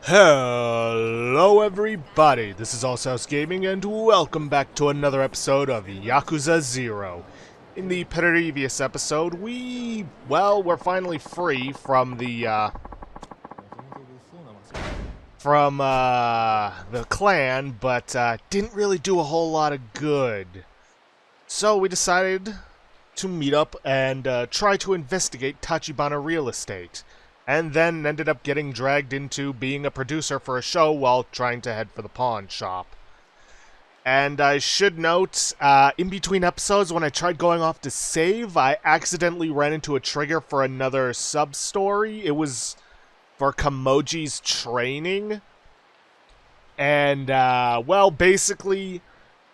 Hello everybody, this is Allshouse Gaming and welcome back to another episode of Yakuza 0. In the previous episode, we're finally free from the clan, but didn't really do a whole lot of good. So we decided to meet up and try to investigate Tachibana real estate. And then ended up getting dragged into being a producer for a show while trying to head for the pawn shop. And I should note, in between episodes, when I tried going off to save, I accidentally ran into a trigger for another sub-story. It was for Kamoji's training. And, basically,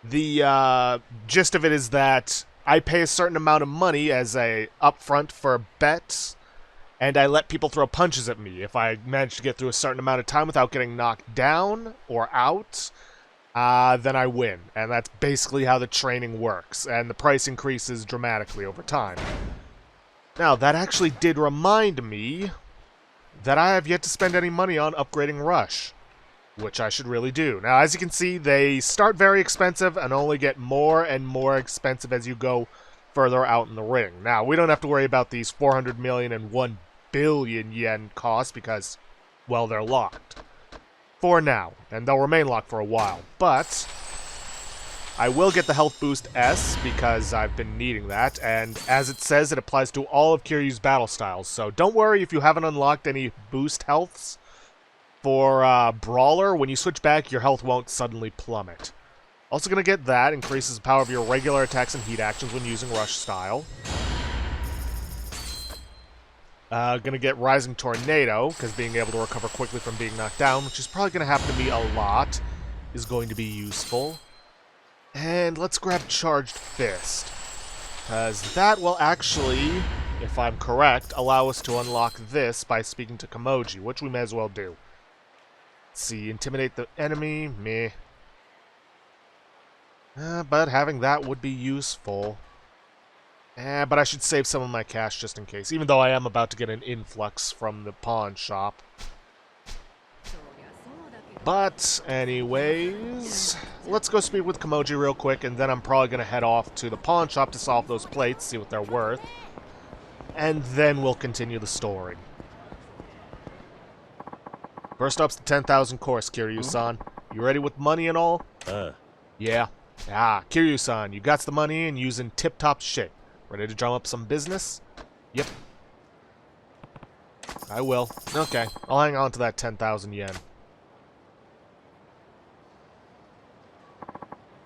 the gist of it is that I pay a certain amount of money as a upfront for bets, and I let people throw punches at me. If I manage to get through a certain amount of time without getting knocked down or out, then I win. And that's basically how the training works. And the price increases dramatically over time. Now, that actually did remind me that I have yet to spend any money on upgrading Rush, which I should really do. Now, as you can see, they start very expensive and only get more and more expensive as you go further out in the ring. Now, we don't have to worry about these 400 million and 1 billion yen costs because, well, they're locked. For now, and they'll remain locked for a while. But I will get the health boost S because I've been needing that, and as it says, it applies to all of Kiryu's battle styles. So don't worry if you haven't unlocked any boost healths for Brawler. When you switch back, your health won't suddenly plummet. Also gonna get that, increases the power of your regular attacks and heat actions when using Rush style. Gonna get Rising Tornado, because being able to recover quickly from being knocked down, which is probably gonna happen to me a lot, is going to be useful. And let's grab Charged Fist, because that will actually, if I'm correct, allow us to unlock this by speaking to Kamoji, which we may as well do. Let's see, intimidate the enemy, meh. But having that would be useful. But I should save some of my cash just in case, even though I am about to get an influx from the pawn shop. But, anyways, let's go speak with Kamoji real quick, and then I'm probably going to head off to the pawn shop to solve those plates, see what they're worth. And then we'll continue the story. First up's the 10,000 course, Kiryu-san. You ready with money and all? Yeah. Kiryu-san, you got the money and using tip-top shape. Ready to drum up some business? Yep. I will. Okay, I'll hang on to that 10,000 yen.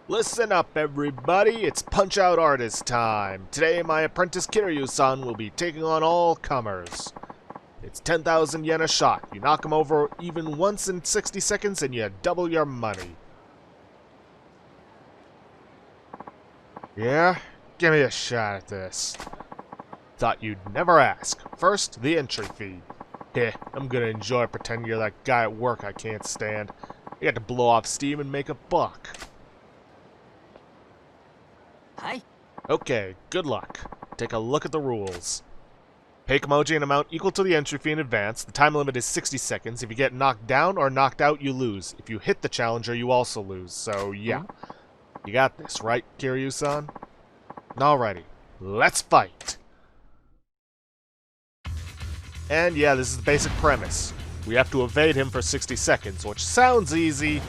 Listen up, everybody. It's Punch-Out Artist time. Today, my apprentice Kiryu-san will be taking on all comers. It's 10,000 yen a shot. You knock him over even once in 60 seconds and you double your money. Yeah? Give me a shot at this. Thought you'd never ask. First, the entry fee. Heh, I'm gonna enjoy pretending you're that guy at work I can't stand. You got to blow off steam and make a buck. Hi. Okay, good luck. Take a look at the rules. Pay Kamoji an amount equal to the entry fee in advance. The time limit is 60 seconds. If you get knocked down or knocked out, you lose. If you hit the challenger, you also lose. So, yeah. You got this, right, Kiryu-san? Alrighty. Let's fight! And yeah, this is the basic premise. We have to evade him for 60 seconds, which sounds easy,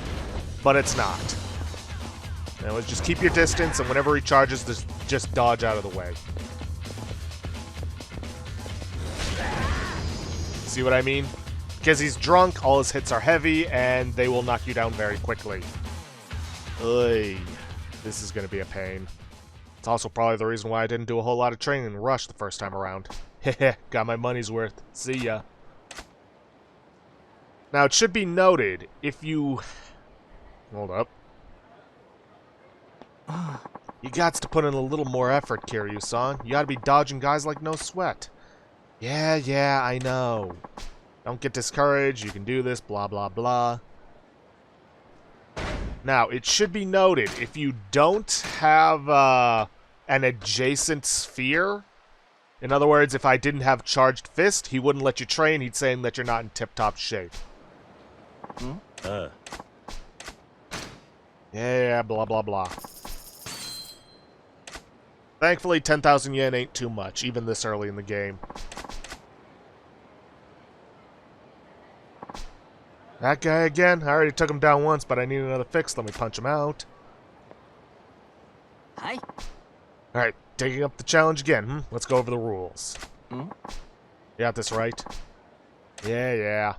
but it's not. Now, let's just keep your distance, and whenever he charges, just dodge out of the way. See what I mean? Because he's drunk, all his hits are heavy, and they will knock you down very quickly. Oy. This is going to be a pain. It's also probably the reason why I didn't do a whole lot of training in Rush the first time around. Heh, got my money's worth. See ya. Now, it should be noted, if you... Hold up. You gots to put in a little more effort, Kiryu-san. You gotta be dodging guys like no sweat. Yeah, I know. Don't get discouraged, you can do this, blah, blah, blah. Now, it should be noted, if you don't have an adjacent sphere, in other words, if I didn't have Charged Fist, he wouldn't let you train, he'd say that you're not in tip-top shape. Yeah, blah, blah, blah. Thankfully, 10,000 yen ain't too much, even this early in the game. That guy again? I already took him down once, but I need another fix. Let me punch him out. Hi. Alright, taking up the challenge again. Let's go over the rules. You got this right? Yeah, yeah.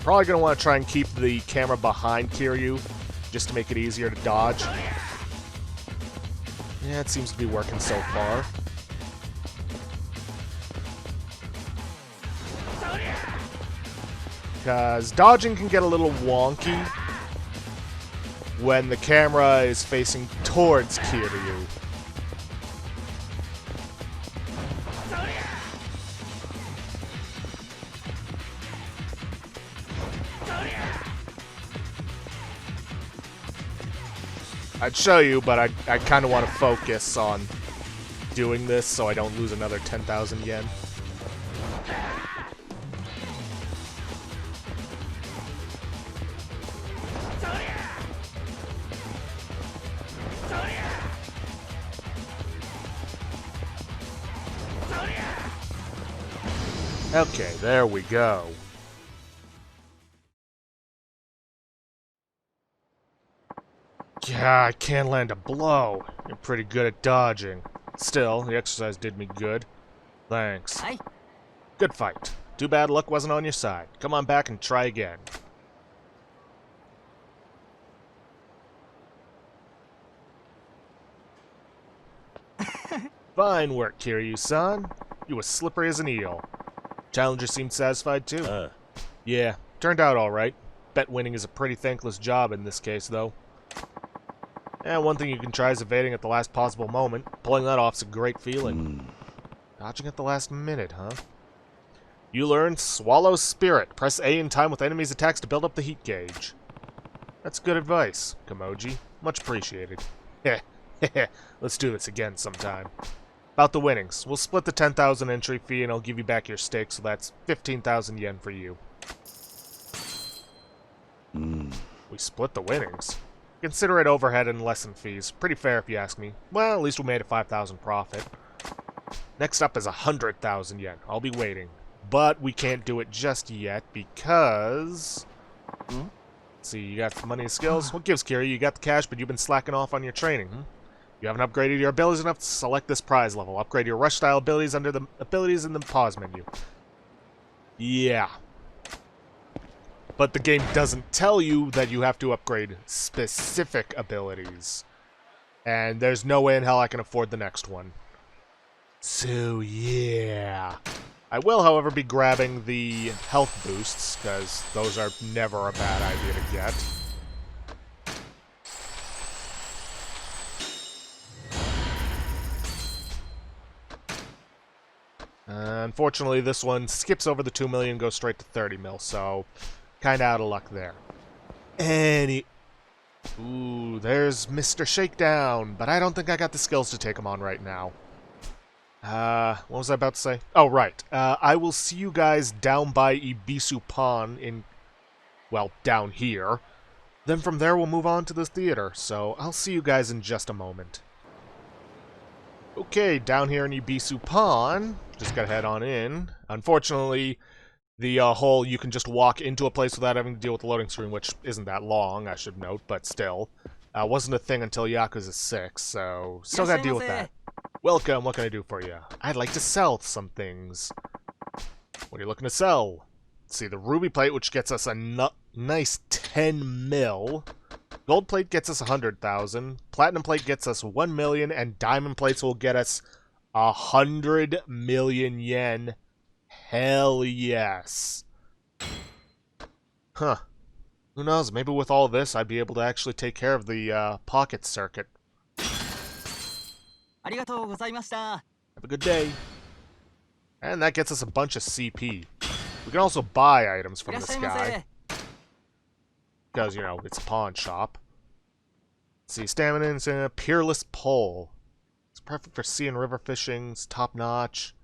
Probably going to want to try and keep the camera behind Kiryu, just to make it easier to dodge. Yeah, it seems to be working so far. Because dodging can get a little wonky when the camera is facing towards Kiryu. I'd show you, but I kind of want to focus on doing this so I don't lose another 10,000 yen. Okay, there we go. Yeah, I can't land a blow. You're pretty good at dodging. Still, the exercise did me good. Thanks. Hi. Good fight. Too bad luck wasn't on your side. Come on back and try again. Fine work, Kiryu-san. You were slippery as an eel. Challenger seemed satisfied too. Yeah, turned out alright. Bet winning is a pretty thankless job in this case, though. And one thing you can try is evading at the last possible moment. Pulling that off's a great feeling. Dodging at the last minute, huh? You learned Swallow Spirit. Press A in time with enemies' attacks to build up the heat gauge. That's good advice, Kamoji. Much appreciated. Heh, heh, let's do this again sometime. About the winnings. We'll split the 10,000 entry fee and I'll give you back your stake, so that's 15,000 yen for you. We split the winnings. Consider it overhead and lesson fees. Pretty fair if you ask me. Well, at least we made a 5,000 profit. Next up is 100,000 yen. I'll be waiting. But we can't do it just yet because... Let's see, you got money and skills? What gives, Kiryu? You got the cash, but you've been slacking off on your training, You haven't upgraded your abilities enough to select this prize level. Upgrade your rush-style abilities under the abilities in the pause menu. Yeah. But the game doesn't tell you that you have to upgrade specific abilities. And there's no way in hell I can afford the next one. So, yeah. I will, however, be grabbing the health boosts, because those are never a bad idea to get. Unfortunately, this one skips over the 2 million, goes straight to 30 mil, so kind of out of luck there. Ooh, there's Mr. Shakedown, but I don't think I got the skills to take him on right now. What was I about to say? Oh, right. I will see you guys down by Ibisu Pond in, well, down here. Then from there we'll move on to the theater, so I'll see you guys in just a moment. Okay, down here in Ibisu Pond, just gotta head on in. Unfortunately, the whole you can just walk into a place without having to deal with the loading screen, which isn't that long, I should note, but still, wasn't a thing until Yakuza 6, so still gotta deal with that. Welcome, what can I do for you? I'd like to sell some things. What are you looking to sell? Let's see, the ruby plate, which gets us a nice 10 mil. Gold plate gets us 100,000. Platinum plate gets us 1 million, and diamond plates will get us 100 million yen. Hell yes. Huh. Who knows, maybe with all this, I'd be able to actually take care of the pocket circuit. Have a good day. And that gets us a bunch of CP. We can also buy items from this guy. Because, you know, it's a pawn shop. Let's Let's see, stamina is a peerless pole. It's perfect for sea and river fishing. It's top notch.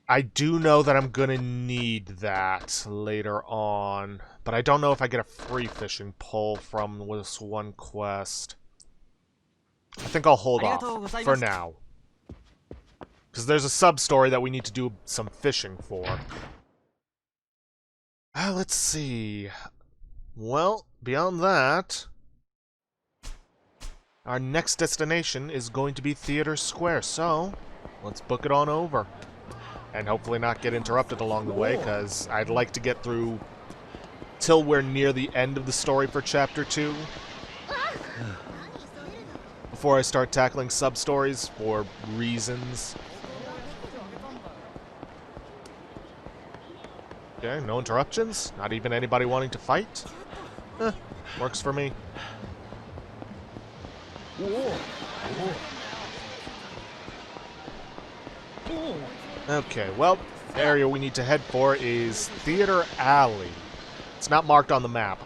I do know that I'm gonna need that later on, but I don't know if I get a free fishing pole from this one quest. I think I'll hold off for now. Because there's a sub-story that we need to do some fishing for. Let's see. Well, beyond that, our next destination is going to be Theater Square, so let's book it on over. And hopefully not get interrupted along the way, because I'd like to get through till we're near the end of the story for Chapter 2. Before I start tackling sub-stories for reasons. Okay, no interruptions. Not even anybody wanting to fight. Works for me. Okay, well, the area we need to head for is Theater Alley. It's not marked on the map.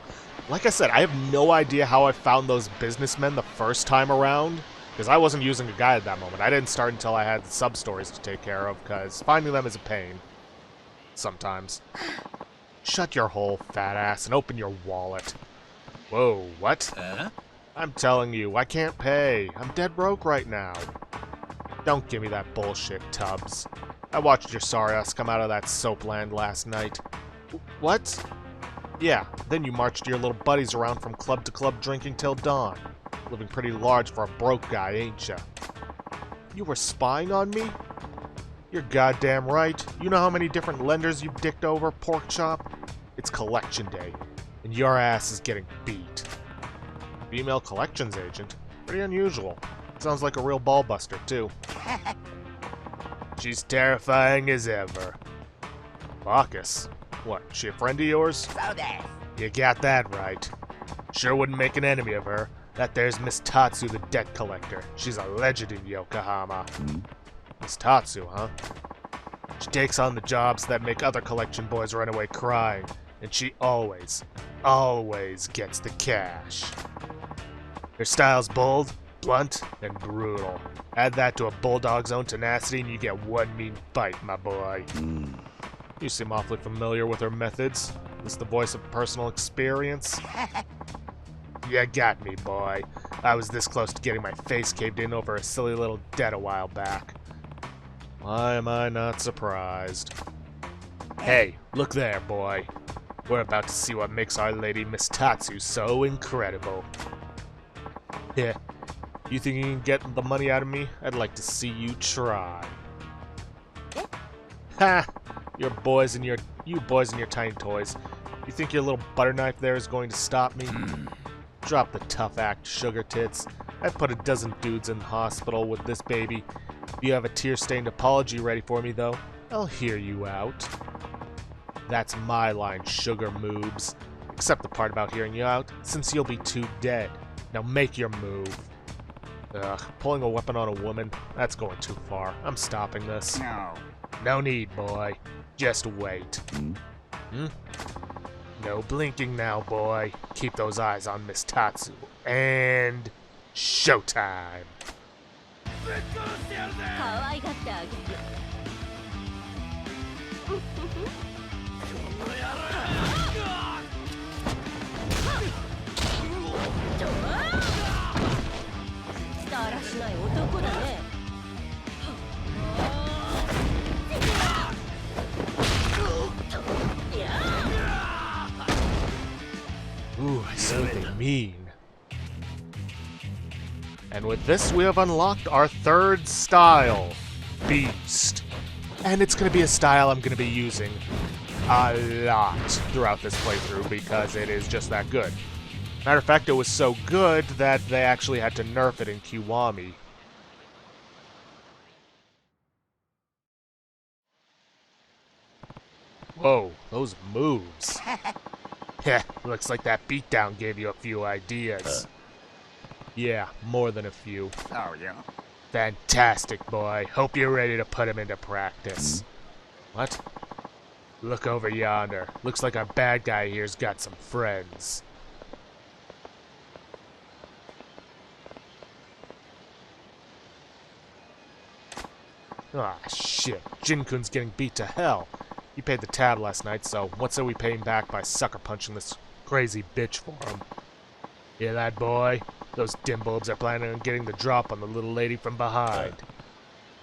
Like I said, I have no idea how I found those businessmen the first time around, because I wasn't using a guide at that moment. I didn't start until I had sub-stories to take care of, because finding them is a pain. Sometimes. Shut your hole, fat ass, and open your wallet. Whoa, what? I'm telling you, I can't pay. I'm dead broke right now. Don't give me that bullshit, Tubbs. I watched your sorry ass come out of that soapland last night. What? Yeah, then you marched your little buddies around from club to club drinking till dawn. Living pretty large for a broke guy, ain't ya? You were spying on me? You're goddamn right. You know how many different lenders you've dicked over, pork chop? It's collection day, and your ass is getting beat. Female collections agent? Pretty unusual. Sounds like a real ballbuster, too. She's terrifying as ever. Bacchus? What, she a friend of yours? You got that right. Sure wouldn't make an enemy of her. That there's Miss Tatsu, the debt collector. She's a legend in Yokohama. Miss Tatsu, huh? She takes on the jobs that make other collection boys run away crying. And she always gets the cash. Her style's bold, blunt, and brutal. Add that to a bulldog's own tenacity and you get one mean bite, my boy. You seem awfully familiar with her methods. Is this the voice of personal experience? You got me, boy. I was this close to getting my face caved in over a silly little debt a while back. Why am I not surprised? Hey, look there, boy. We're about to see what makes Our Lady Miss Tatsu so incredible. Yeah, you think you can get the money out of me? I'd like to see you try. Ha! You boys and your tiny toys. You think your little butter knife there is going to stop me? Drop the tough act, sugar tits. I've put a dozen dudes in the hospital with this baby. If you have a tear-stained apology ready for me, though, I'll hear you out. That's my line, sugar moobs. Except the part about hearing you out, since you'll be too dead. Now make your move. Ugh, pulling a weapon on a woman? That's going too far. I'm stopping this. No need, boy. Just wait. No blinking now, boy. Keep those eyes on Miss Tatsu. And... showtime! Ooh, I see what they mean. And with this, we have unlocked our third style, Beast. And it's going to be a style I'm going to be using a lot throughout this playthrough because it is just that good. Matter of fact, it was so good that they actually had to nerf it in Kiwami. Whoa, those moves. Heh, looks like that beatdown gave you a few ideas. Yeah, more than a few. Oh, yeah. Fantastic, boy. Hope you're ready to put him into practice. What? Look over yonder. Looks like our bad guy here's got some friends. Ah, shit. Jin-kun's getting beat to hell. He paid the tab last night, so what say we pay him back by sucker punching this crazy bitch for him? Hear that, boy? Those dimbobs are planning on getting the drop on the little lady from behind.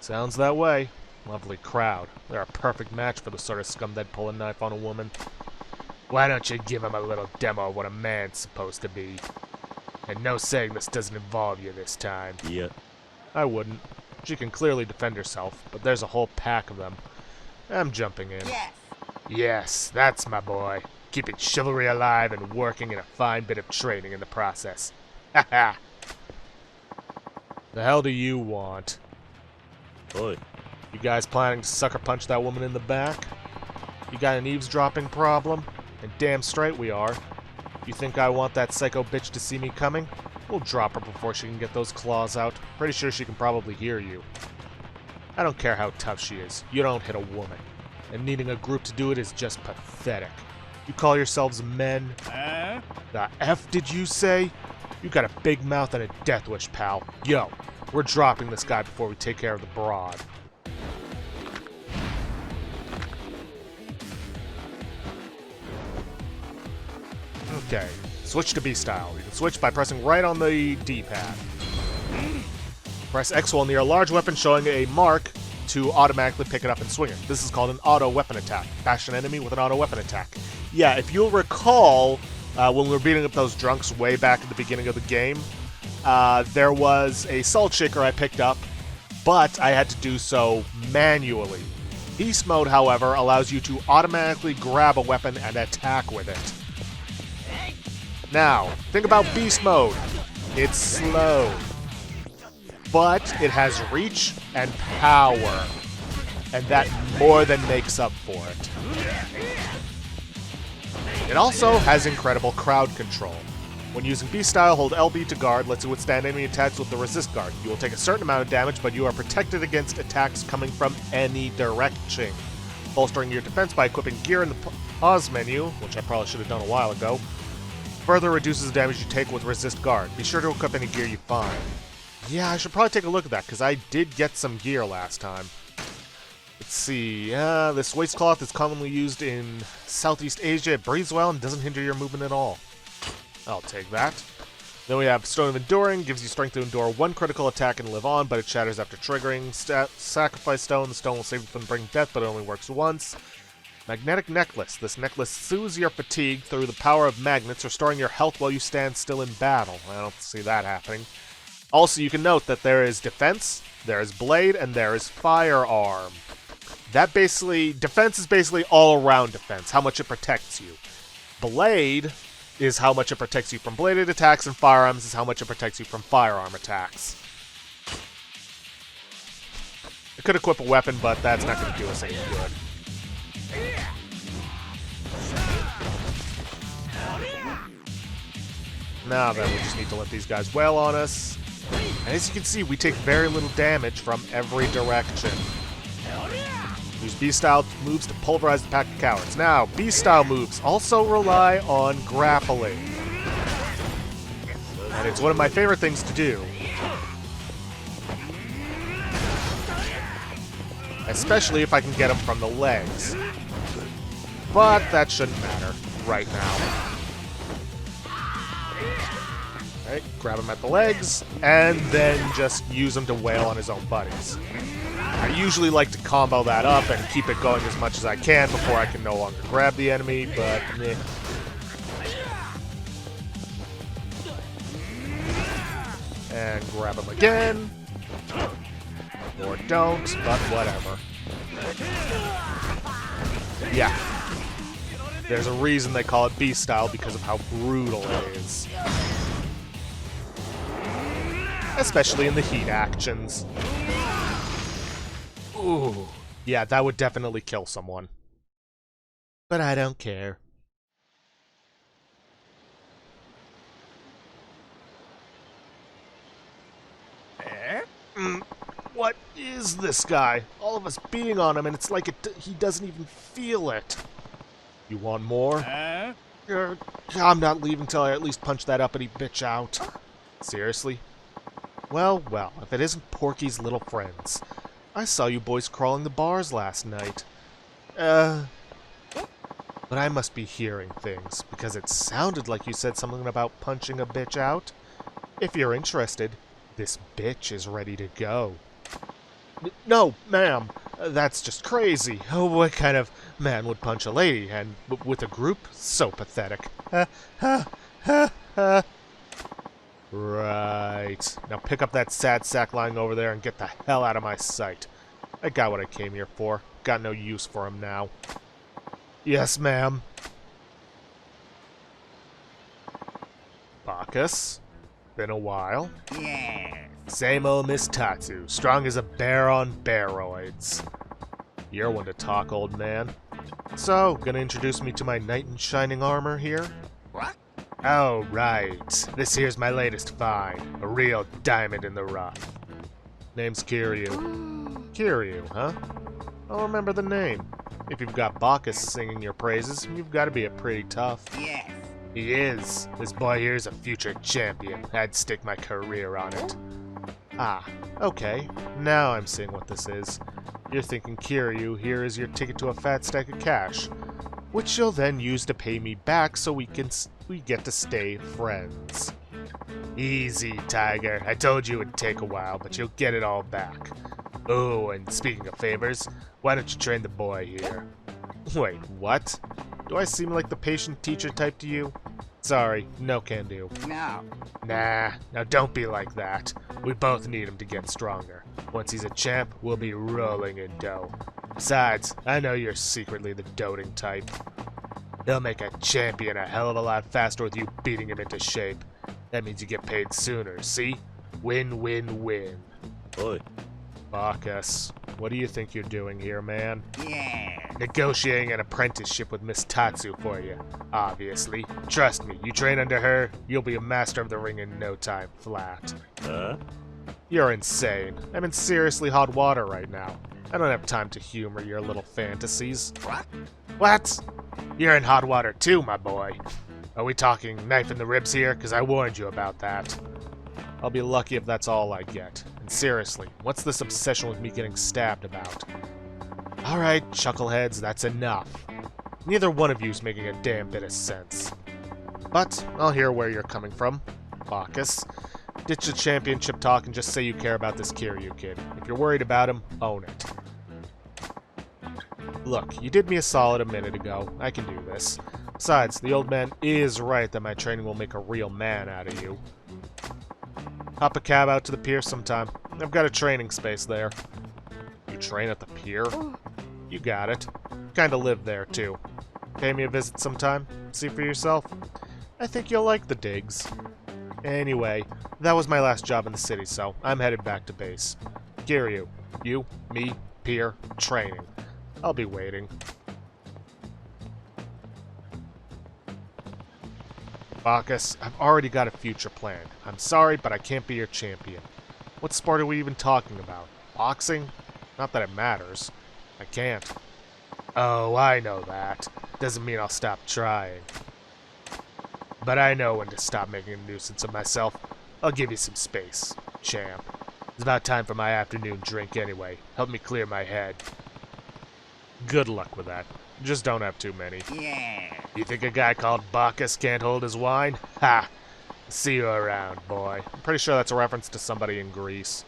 Sounds that way. Lovely crowd. They're a perfect match for the sort of scum that'd pull a knife on a woman. Why don't you give him a little demo of what a man's supposed to be? And no saying this doesn't involve you this time. Yeah. I wouldn't. She can clearly defend herself, but there's a whole pack of them. I'm jumping in. Yes. Yes, that's my boy. Keeping chivalry alive and working in a fine bit of training in the process. Ha ha! The hell do you want? Boy. You guys planning to sucker punch that woman in the back? You got an eavesdropping problem? And damn straight we are. You think I want that psycho bitch to see me coming? We'll drop her before she can get those claws out. Pretty sure she can probably hear you. I don't care how tough she is. You don't hit a woman. And needing a group to do it is just pathetic. You call yourselves men? The F did you say? You got a big mouth and a death wish, pal. Yo, we're dropping this guy before we take care of the broad. Okay, switch to B-style. You can switch by pressing right on the D-pad. Press X while near a large weapon showing a mark to automatically pick it up and swing it. This is called an auto weapon attack. Bash an enemy with an auto weapon attack. Yeah, if you'll recall, when we were beating up those drunks way back at the beginning of the game, there was a salt shaker I picked up, but I had to do so manually. Beast mode, however, allows you to automatically grab a weapon and attack with it. Now, think about beast mode. It's slow, but it has reach and power, and that more than makes up for it. It also has incredible crowd control. When using B-style, hold LB to guard, lets you withstand enemy attacks with the resist guard. You will take a certain amount of damage, but you are protected against attacks coming from any direction. Bolstering your defense by equipping gear in the pause menu, which I probably should have done a while ago, further reduces the damage you take with resist guard. Be sure to equip any gear you find. Yeah, I should probably take a look at that, because I did get some gear last time. Let's see, this waistcloth is commonly used in Southeast Asia. It breathes well and doesn't hinder your movement at all. I'll take that. Then we have Stone of Enduring, gives you strength to endure one critical attack and live on, but it shatters after triggering. Sacrifice Stone, the stone will save you from bring death, but it only works once. Magnetic Necklace. This necklace soothes your fatigue through the power of magnets, restoring your health while you stand still in battle. I don't see that happening. Also, you can note that there is defense, there is blade, and there is firearm. That basically, defense is basically all-around defense, how much it protects you. Blade is how much it protects you from bladed attacks, and firearms is how much it protects you from firearm attacks. I could equip a weapon, but that's not going to do us any good. Now then, we just need to let these guys wail on us. And as you can see, we take very little damage from every direction. Use B-style moves to pulverize the pack of cowards. Now, B-style moves also rely on grappling. And it's one of my favorite things to do. Especially if I can get them from the legs. But that shouldn't matter right now. Alright, grab him at the legs, and then just use him to wail on his own buddies. I usually like to combo that up and keep it going as much as I can before I can no longer grab the enemy, but meh. And grab him again. Or don't, but whatever. Yeah. There's a reason they call it B-style because of how brutal it is. Especially in the heat actions. Ooh. Yeah, that would definitely kill someone. But I don't care. What is this guy? All of us beating on him, and it's like he doesn't even feel it. You want more? I'm not leaving till I at least punch that uppity bitch out. Seriously? Well, well, if it isn't Porky's little friends. I saw you boys crawling the bars last night. But I must be hearing things, because it sounded like you said something about punching a bitch out. If you're interested, this bitch is ready to go. No, ma'am, that's just crazy. Oh, what kind of man would punch a lady, and with a group? So pathetic. Right. Now pick up that sad sack lying over there and get the hell out of my sight. I got what I came here for. Got no use for him now. Yes, ma'am. Bacchus? Been a while? Yeah. Same old Miss Tatsu, strong as a bear on baroids. You're one to talk, old man. So, gonna introduce me to my knight in shining armor here? What? Oh, right. This here's my latest find. A real diamond in the rough. Name's Kiryu. Kiryu, huh? I'll remember the name. If you've got Bacchus singing your praises, you've got to be a pretty tough. Yes. He is. This boy here's a future champion. I'd stake my career on it. Ah, okay. Now I'm seeing what this is. You're thinking Kiryu here is your ticket to a fat stack of cash, which you'll then use to pay me back so we get to stay friends. Easy, Tiger. I told you it would take a while, but you'll get it all back. Oh, and speaking of favors, why don't you train the boy here? Wait, what? Do I seem like the patient teacher type to you? Sorry, no can do. No. Nah, now don't be like that. We both need him to get stronger. Once he's a champ, we'll be rolling in dough. Besides, I know you're secretly the doting type. He'll make a champion a hell of a lot faster with you beating him into shape. That means you get paid sooner, see? Win, win, win. Oi. Bacchus, what do you think you're doing here, man? Yeah. Negotiating an apprenticeship with Miss Tatsu for you, obviously. Trust me, you train under her, you'll be a master of the ring in no time, flat. Huh? You're insane. I'm in seriously hot water right now. I don't have time to humor your little fantasies. What? What? You're in hot water too, my boy. Are we talking knife in the ribs here? Because I warned you about that. I'll be lucky if that's all I get. And seriously, what's this obsession with me getting stabbed about? Alright, chuckleheads, that's enough. Neither one of you's making a damn bit of sense. But I'll hear where you're coming from, Bacchus. Ditch the championship talk and just say you care about this Kiryu kid. If you're worried about him, own it. Look, you did me a solid a minute ago. I can do this. Besides, the old man is right that my training will make a real man out of you. Hop a cab out to the pier sometime. I've got a training space there. You train at the pier? You got it. Kinda live there, too. Pay me a visit sometime. See for yourself. I think you'll like the digs. Anyway, that was my last job in the city, so I'm headed back to base. Kiryu, you, me, pier, training. I'll be waiting. Bacchus, I've already got a future planned. I'm sorry, but I can't be your champion. What sport are we even talking about? Boxing? Not that it matters. I can't. Oh, I know that. Doesn't mean I'll stop trying. But I know when to stop making a nuisance of myself. I'll give you some space, champ. It's about time for my afternoon drink anyway. Help me clear my head. Good luck with that. Just don't have too many. Yeah. You think a guy called Bacchus can't hold his wine? Ha! See you around, boy. I'm pretty sure that's a reference to somebody in Greece.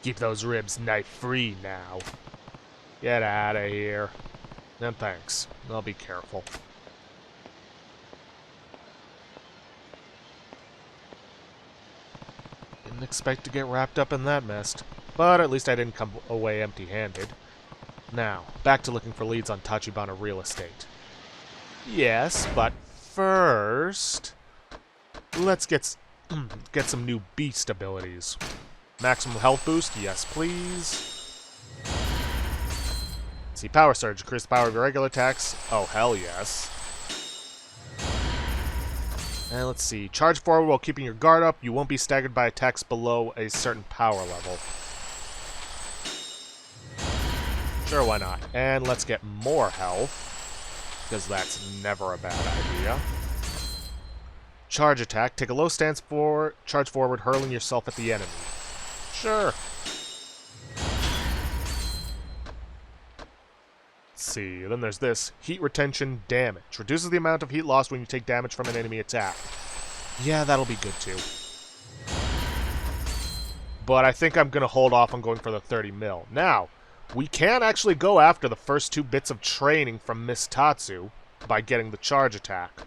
Keep those ribs knife-free now. Get out of here. And thanks. I'll be careful. Didn't expect to get wrapped up in that mess. But at least I didn't come away empty-handed. Now, back to looking for leads on Tachibana real estate. Yes, but first, let's get some new beast abilities. Maximum health boost, yes please. See, power surge, increase the power of your regular attacks. Oh, hell yes. And let's see, charge forward while keeping your guard up. You won't be staggered by attacks below a certain power level. Sure, why not? And let's get more health, because that's never a bad idea. Charge attack. Take a low stance charge forward, hurling yourself at the enemy. Sure. Let's see. Then there's this. Heat retention damage. Reduces the amount of heat lost when you take damage from an enemy attack. Yeah, that'll be good too. But I think I'm going to hold off on going for the 30 mil. Now, we can actually go after the first 2 bits of training from Miss Tatsu by getting the charge attack,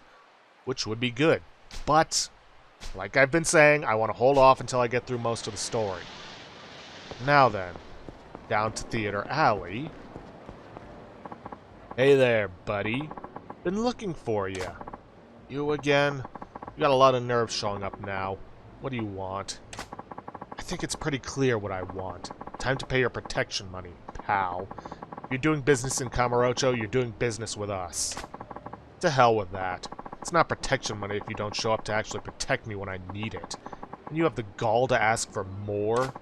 which would be good. But, like I've been saying, I want to hold off until I get through most of the story. Now then, down to Theater Alley. Hey there, buddy. Been looking for you. You again? You got a lot of nerves showing up now. What do you want? I think it's pretty clear what I want. Time to pay your protection money, pal. If you're doing business in Kamurocho, you're doing business with us. To hell with that. It's not protection money if you don't show up to actually protect me when I need it. And you have the gall to ask for more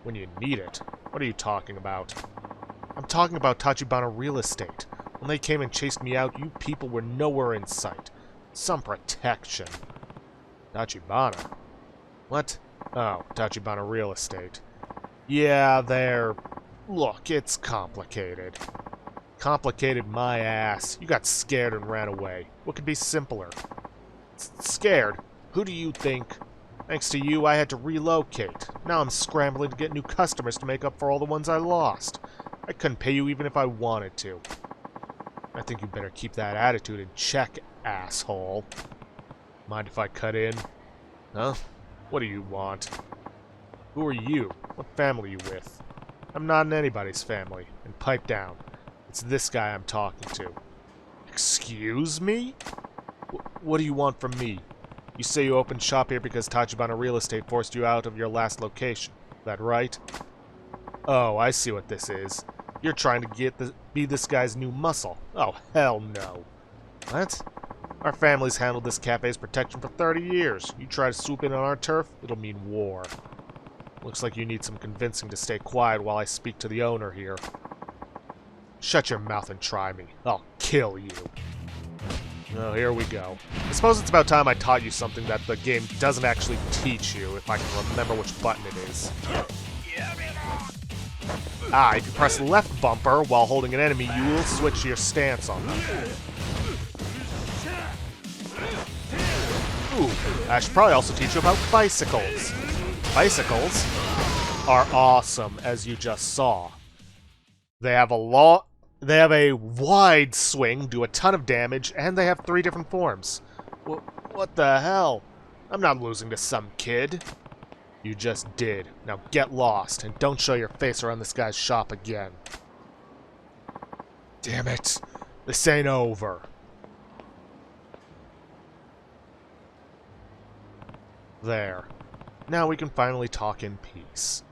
when you need it. What are you talking about? I'm talking about Tachibana Real Estate. When they came and chased me out, you people were nowhere in sight. Some protection. Tachibana? What? Oh, Tachibana Real Estate. Yeah, Look, it's complicated. Complicated my ass. You got scared and ran away. What could be simpler? Scared? Who do you think? Thanks to you, I had to relocate. Now I'm scrambling to get new customers to make up for all the ones I lost. I couldn't pay you even if I wanted to. I think you better keep that attitude in check, asshole. Mind if I cut in? Huh? What do you want? Who are you? What family are you with? I'm not in anybody's family. And pipe down. It's this guy I'm talking to. Excuse me? What do you want from me? You say you opened shop here because Tachibana Real Estate forced you out of your last location. Is that right? Oh, I see what this is. You're trying to be this guy's new muscle. Oh, hell no. What? Our family's handled this cafe's protection for 30 years. You try to swoop in on our turf, it'll mean war. Looks like you need some convincing to stay quiet while I speak to the owner here. Shut your mouth and try me. I'll kill you. Oh, here we go. I suppose it's about time I taught you something that the game doesn't actually teach you, if I can remember which button it is. If you press left bumper while holding an enemy, you will switch your stance on them. Ooh, I should probably also teach you about bicycles. Bicycles are awesome, as you just saw. They have a wide swing, do a ton of damage, and they have 3 different forms. What the hell? I'm not losing to some kid. You just did. Now get lost, and don't show your face around this guy's shop again. Damn it. This ain't over. There. Now we can finally talk in peace.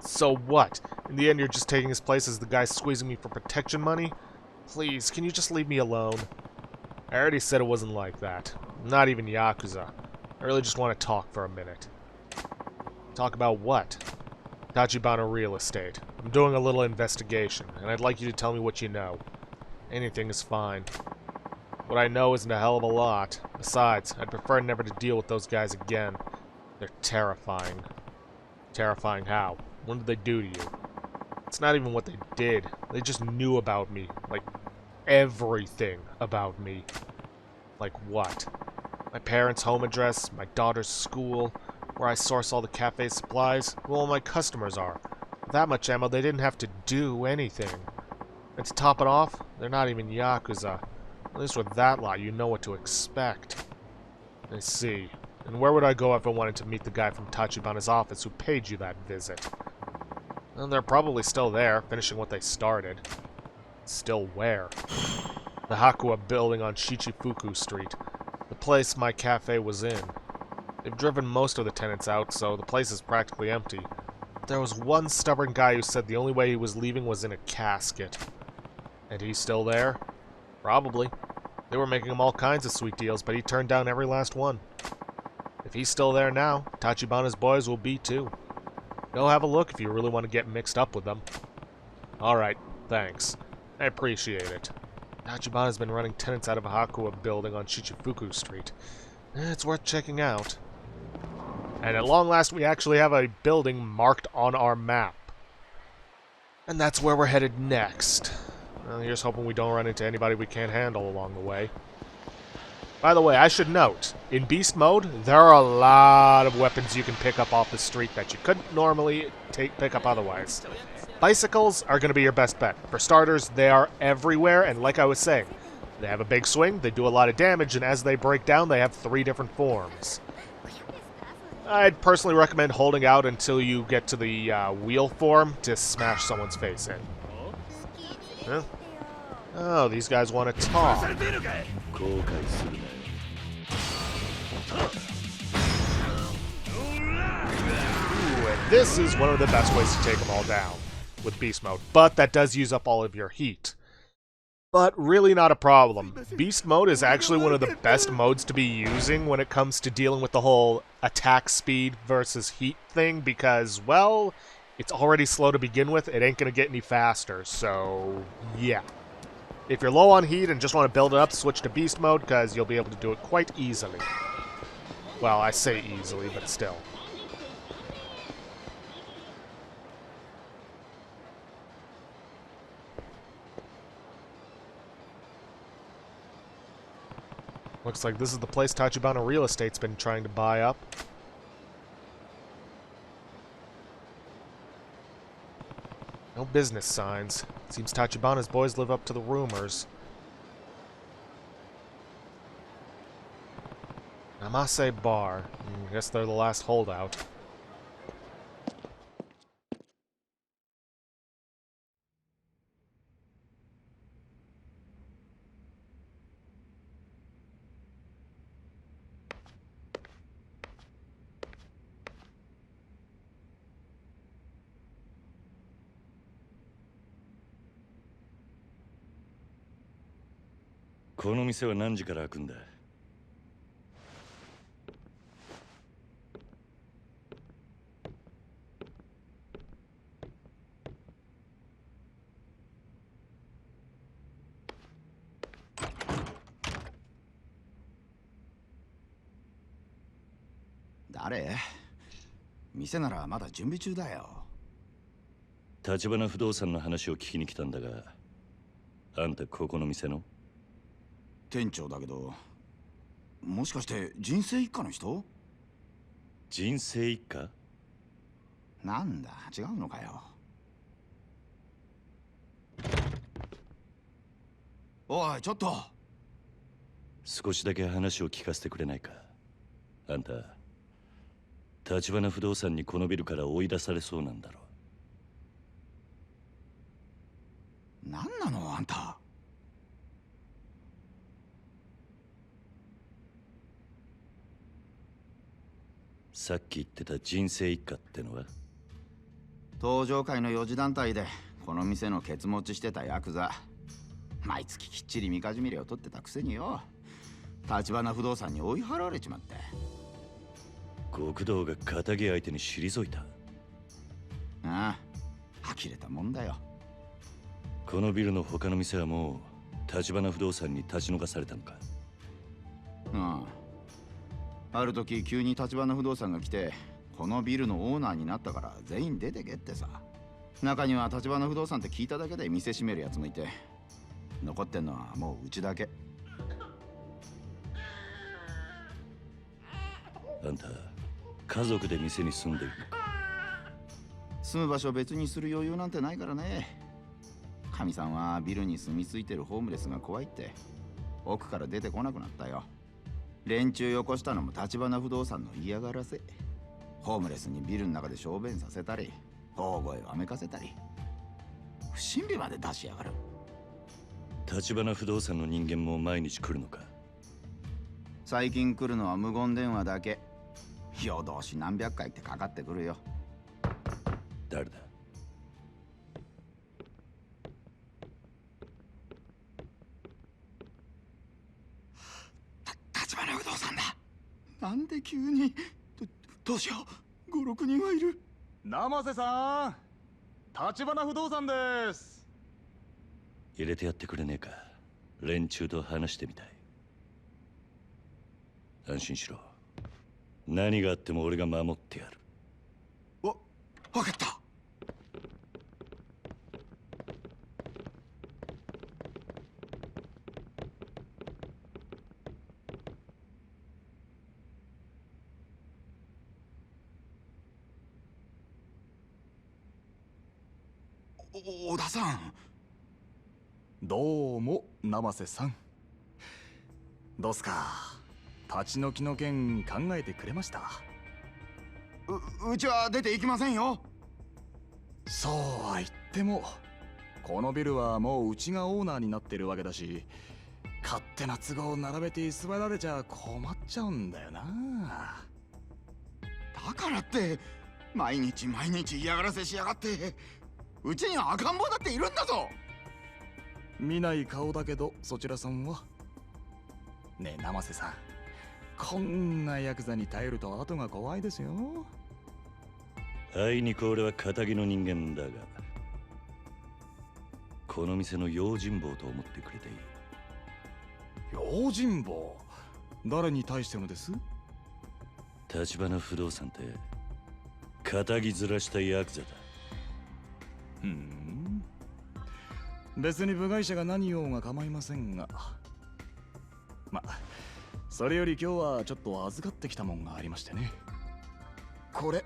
So what? In the end, you're just taking his place as the guy squeezing me for protection money? Please, can you just leave me alone? I already said it wasn't like that. I'm not even Yakuza. I really just want to talk for a minute. Talk about what? Tachibana Real Estate. I'm doing a little investigation, and I'd like you to tell me what you know. Anything is fine. What I know isn't a hell of a lot. Besides, I'd prefer never to deal with those guys again. They're terrifying. Terrifying how? What did they do to you? It's not even what they did. They just knew about me. Like, everything about me. Like what? My parents' home address, my daughter's school, where I source all the cafe supplies, who all my customers are. With that much ammo, they didn't have to do anything. And to top it off, they're not even Yakuza. At least with that lot, you know what to expect. I see. And where would I go if I wanted to meet the guy from Tachibana's office who paid you that visit? Well, they're probably still there, finishing what they started. Still where? The Hakua building on Shichifuku Street. The place my cafe was in. They've driven most of the tenants out, so the place is practically empty. There was one stubborn guy who said the only way he was leaving was in a casket. And he's still there? Probably. They were making him all kinds of sweet deals, but he turned down every last one. If he's still there now, Tachibana's boys will be too. Go have a look if you really want to get mixed up with them. Alright, thanks. I appreciate it. Tachibana's been running tenants out of a Hakua building on Shichifuku Street. It's worth checking out. And at long last, we actually have a building marked on our map. And that's where we're headed next. Well, here's hoping we don't run into anybody we can't handle along the way. By the way, I should note, in Beast Mode, there are a lot of weapons you can pick up off the street that you couldn't normally pick up otherwise. Bicycles are going to be your best bet. For starters, they are everywhere, and like I was saying, they have a big swing, they do a lot of damage, and as they break down, they have 3 different forms. I'd personally recommend holding out until you get to the wheel form to smash someone's face in. Huh? Oh, these guys want to talk. Ooh, and this is one of the best ways to take them all down with Beast Mode, but that does use up all of your heat. But really not a problem. Beast Mode is actually one of the best modes to be using when it comes to dealing with the whole attack speed versus heat thing because, well, it's already slow to begin with. It ain't going to get any faster, so yeah. If you're low on heat and just want to build it up, switch to Beast Mode because you'll be able to do it quite easily. Well, I say easily, but still. Looks like this is the place Tachibana Real Estate's been trying to buy up. No business signs. Seems Tachibana's boys live up to the rumors. Namase Bar. Guess they're the last holdout. This place is when時から開くんだ? Who? 店ならまだ準備中だよ。橘不動産の話を聞きに来たんだが、あんたここの店の？店長だけど、もしかして人生一家の人？人生一家？なんだ、違うのかよ。おい、ちょっと。少しだけ話を聞かせてくれないか。あんた、橘不動産にこのビルから追い出されそうなんだろう。なんなの、あんた。さっき言ってた人生一家ってのは？登場界の四次団体でこの店のケツ持ちしてたヤクザ。毎月きっちりみかじめ料を取ってたくせによ、橘不動産に追い払われちまって。極道が仇相手に退いた？ああ、呆れたもんだよ。このビルの他の店はもう橘不動産に立ち退かされたのか？ある時急に橘不動産が来て、このビルのオーナーになったから全員出てけってさ。中には橘不動産って聞いただけで店閉めるやつもいて、残ってんのはもううちだけ。あんた家族で店に住んでいるのか？住む場所を別にする余裕なんてないからね。かみさんはビルに住み着いてるホームレスが怖いって奥から出てこなくなったよ。連中よこしたのも橘不動産の嫌がらせ。ホームレスにビルの中で小便させたり、大声をあめかせたり、不審火まで出しやがる。橘不動産の人間も毎日来るのか？最近来るのは無言電話だけ。夜通し何百回ってかかってくるよ。誰だ？橘不動産だ。なんで急に。どうしよう。5、6人はいる。生瀬さん、橘不動産です。入れてやってくれねえか。連中と話してみたい。安心しろ。何があっても俺が守ってやる。わかった。小田さん。どうも生瀬さん。どうすか、立ち退きの件考えてくれました？うちは出て行きませんよ。そうは言ってもこのビルはもううちがオーナーになってるわけだし、勝手な都合を並べて居座られちゃ困っちゃうんだよな。だからって毎日毎日嫌がらせしやがって。うちには赤ん坊だっているんだぞ。見ない顔だけどそちらさんは。ねえ生瀬さん、こんなヤクザに頼ると後が怖いですよ。あいにく俺は仇の人間だが、この店の用心棒と思ってくれていい。用心棒？誰に対してのです？橘不動産って仇ずらしたヤクザだ。別に部外者が何言おうが構いませんが、それより今日はちょっと預かってきたもんがありましてね。これ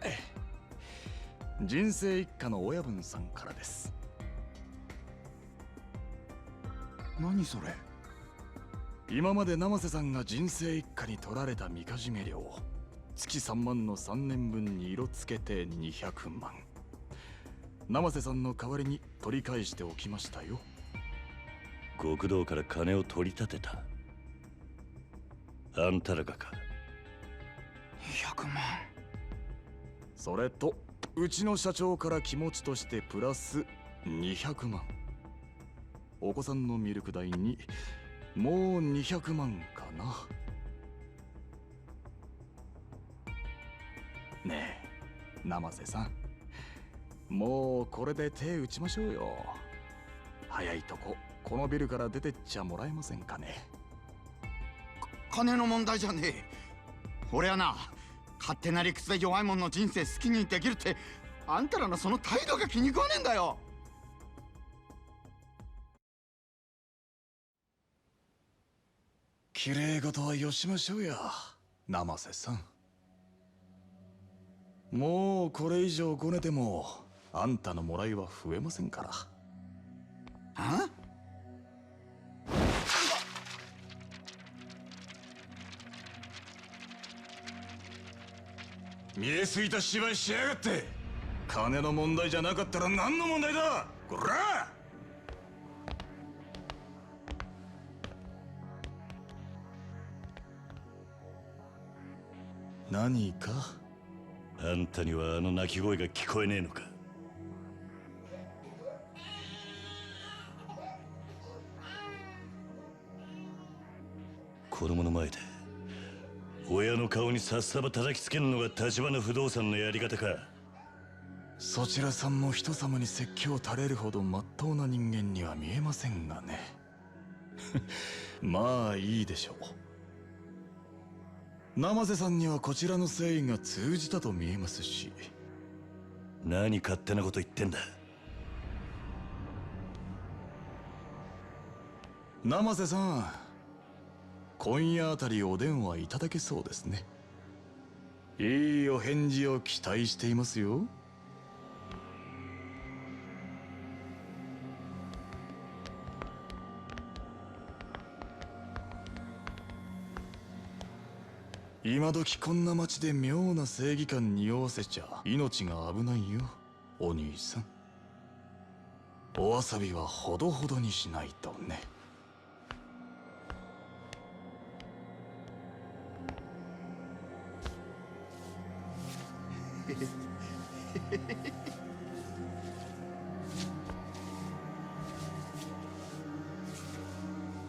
人生一家の親分さんからです。何それ？今まで生瀬さんが人生一家に取られたみかじめ料、月3万の3年分に色つけて200万。生瀬さんの代わりに取り返しておきましたよ。極道から金を取り立てた。あんたらがか。200万。それとうちの社長から気持ちとしてプラス200万。お子さんのミルク代にもう200万かな。ねえ生瀬さん、もうこれで手打ちましょうよ。早いとここのビルから出てっちゃもらえませんかね。金の問題じゃねえ。俺はな、勝手な理屈で弱い者の人生好きにできるって、あんたらのその態度が気に食わねえんだよ。綺麗事はよしましょうや生瀬さん。もうこれ以上ごねてもあんたのもらいは増えませんから。あ？見えすぎた芝居しやがって。金の問題じゃなかったら何の問題だこら！何か？あんたにはあの鳴き声が聞こえねえのか。子供の前で親の顔にさっさば叩きつけるのが橘不動産のやり方か。そちらさんも人様に説教垂れるほど真っ当な人間には見えませんがね。まあいいでしょう。生瀬さんにはこちらの誠意が通じたと見えますし。何勝手なこと言ってんだ。生瀬さん、今夜あたりお電話いただけそうですね。いいお返事を期待していますよ。今時こんな街で妙な正義感匂わせちゃ命が危ないよお兄さん。お遊びはほどほどにしないとね。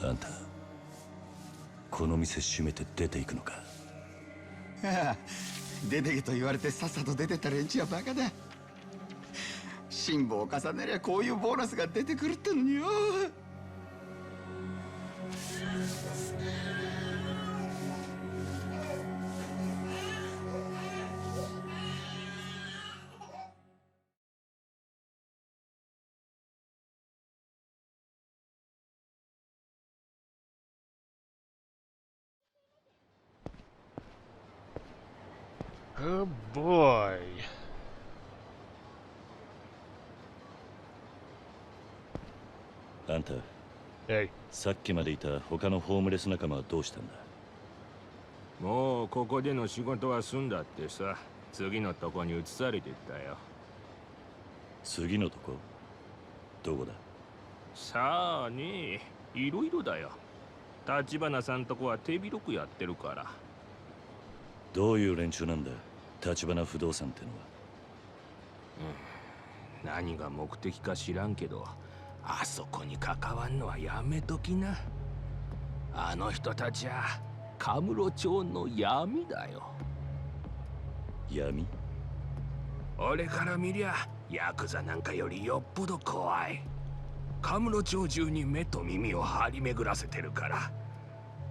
あんたこの店閉めて出ていくのか。出てけと言われてさっさと出てった連中はバカだ。辛抱を重ねりゃこういうボーナスが出てくるってのによ。Oh boy. あんた Hey. さっきまでいた他のホームレス仲間はどうしたんだ？もうここでの仕事は済んだってさ。次のとこに移されてったよ。次のとこどこだ？さあね、いろいろだよ。立花さんとこは手広くやってるから。どういう連中なんだ、立花不動産ってのは。何が目的か知らんけど、あそこに関わんのはやめときな。あの人たちはカムロ町の闇だよ。闇？俺から見りゃヤクザなんかよりよっぽど怖い。カムロ町中に目と耳を張り巡らせてるから、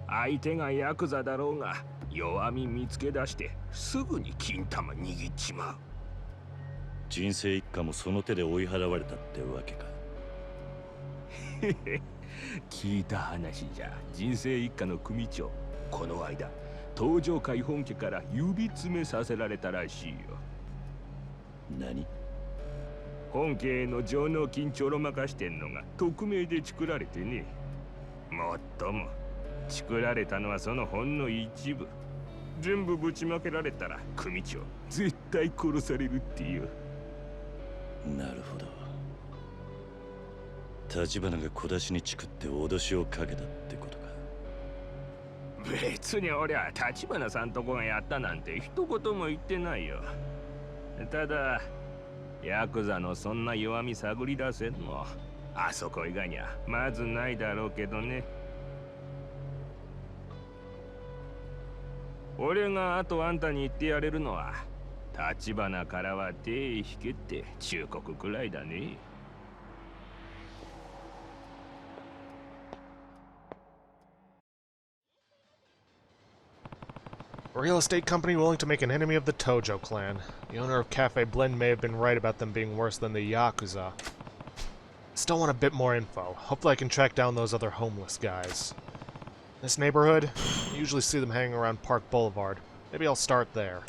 相手がヤクザだろうが弱み見つけ出してすぐに金玉握っちまう。人生一家もその手で追い払われたってわけか。聞いた話じゃ、人生一家の組長、この間東条会本家から指詰めさせられたらしいよ。何？本家への上納金ちょろまかしてんのが匿名で作られてね。もっとも作られたのはそのほんの一部。全部ぶちまけられたら組長絶対殺されるってよ。なるほど。立花が小出しにチクって脅しをかけたってことか。別に俺は立花さんとこがやったなんて一言も言ってないよ。ただヤクザのそんな弱み探り出せんのあそこ以外にはまずないだろうけどね。俺があとあんたに言ってやれるのは、立花からは手引けって忠告くらいだね。A real estate company willing to make an enemy of the Tojo clan. The owner of Cafe Blend may have been right about them being worse than the Yakuza. Still want a bit more info. Hopefully I can track down those other homeless guys. This neighborhood, I usually see them hanging around Park Boulevard. Maybe I'll start there.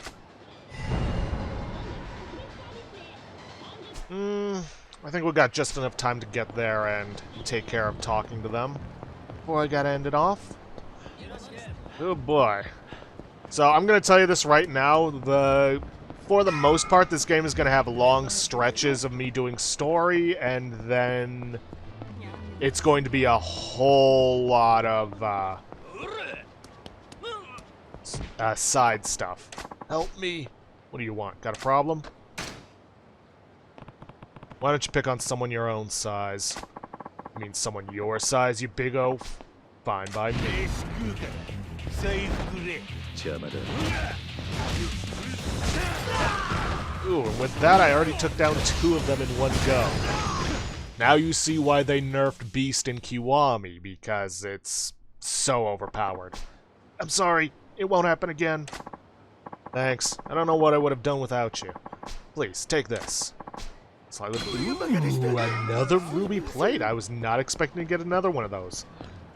I think we got just enough time to get there and take care of talking to them before I gotta end it off. Oh boy. So I'm gonna tell you this right now, for the most part this game is gonna have long stretches of me doing story, and then it's going to be a whole lot of side stuff. Help me. What do you want? Got a problem? Why don't you pick on someone your own size? I mean someone your size, you big oaf? Fine by me. Ooh, and with that I already took down 2 of them in one go. Now you see why they nerfed Beast in Kiwami, because it's so overpowered. I'm sorry, it won't happen again. Thanks. I don't know what I would have done without you. Please, take this. Ooh, another ruby plate. I was not expecting to get another one of those.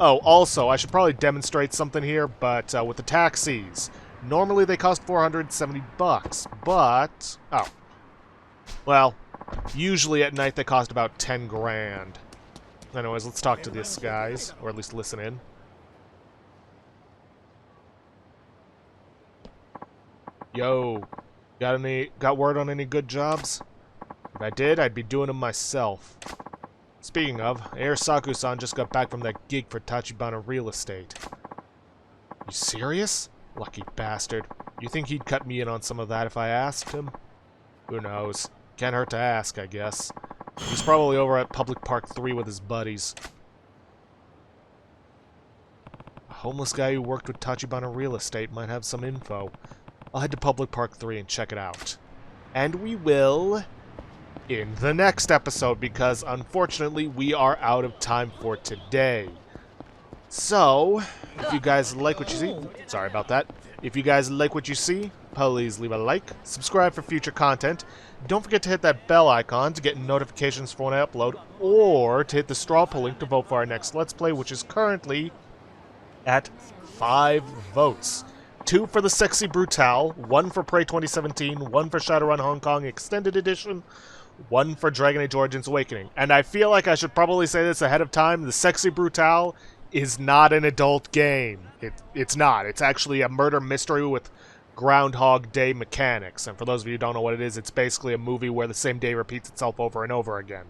Oh, also, I should probably demonstrate something here, but with the taxis. Normally they cost 470 bucks, but... oh. Well, usually at night they cost about 10 grand. Anyways, let's talk to these guys, or at least listen in. Yo, got word on any good jobs? If I did, I'd be doing them myself. Speaking of, Air Saku-san just got back from that gig for Tachibana Real Estate. You serious? Lucky bastard. You think he'd cut me in on some of that if I asked him? Who knows? Can't hurt to ask, I guess. He's probably over at Public Park 3 with his buddies. A homeless guy who worked with Tachibana Real Estate might have some info. I'll head to Public Park 3 and check it out. And we will... in the next episode, because unfortunately we are out of time for today. So, if you guys like what you see, sorry about that. If you guys like what you see, please leave a like, subscribe for future content. Don't forget to hit that bell icon to get notifications for when I upload, or to hit the straw poll link to vote for our next Let's Play, which is currently at 5 votes. 2 for the Sexy Brutale, 1 for Prey 2017, 1 for Shadowrun Hong Kong Extended Edition, one for Dragon Age Origins Awakening. And I feel like I should probably say this ahead of time. The Sexy Brutale is not an adult game. It's not. It's actually a murder mystery with Groundhog Day mechanics. And for those of you who don't know what it is, it's basically a movie where the same day repeats itself over and over again.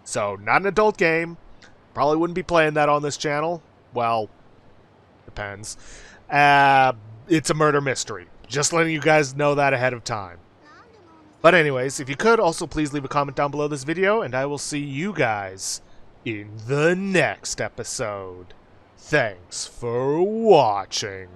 So, not an adult game. Probably wouldn't be playing that on this channel. Well, depends. It's a murder mystery. Just letting you guys know that ahead of time. But anyways, if you could, also please leave a comment down below this video, and I will see you guys in the next episode. Thanks for watching.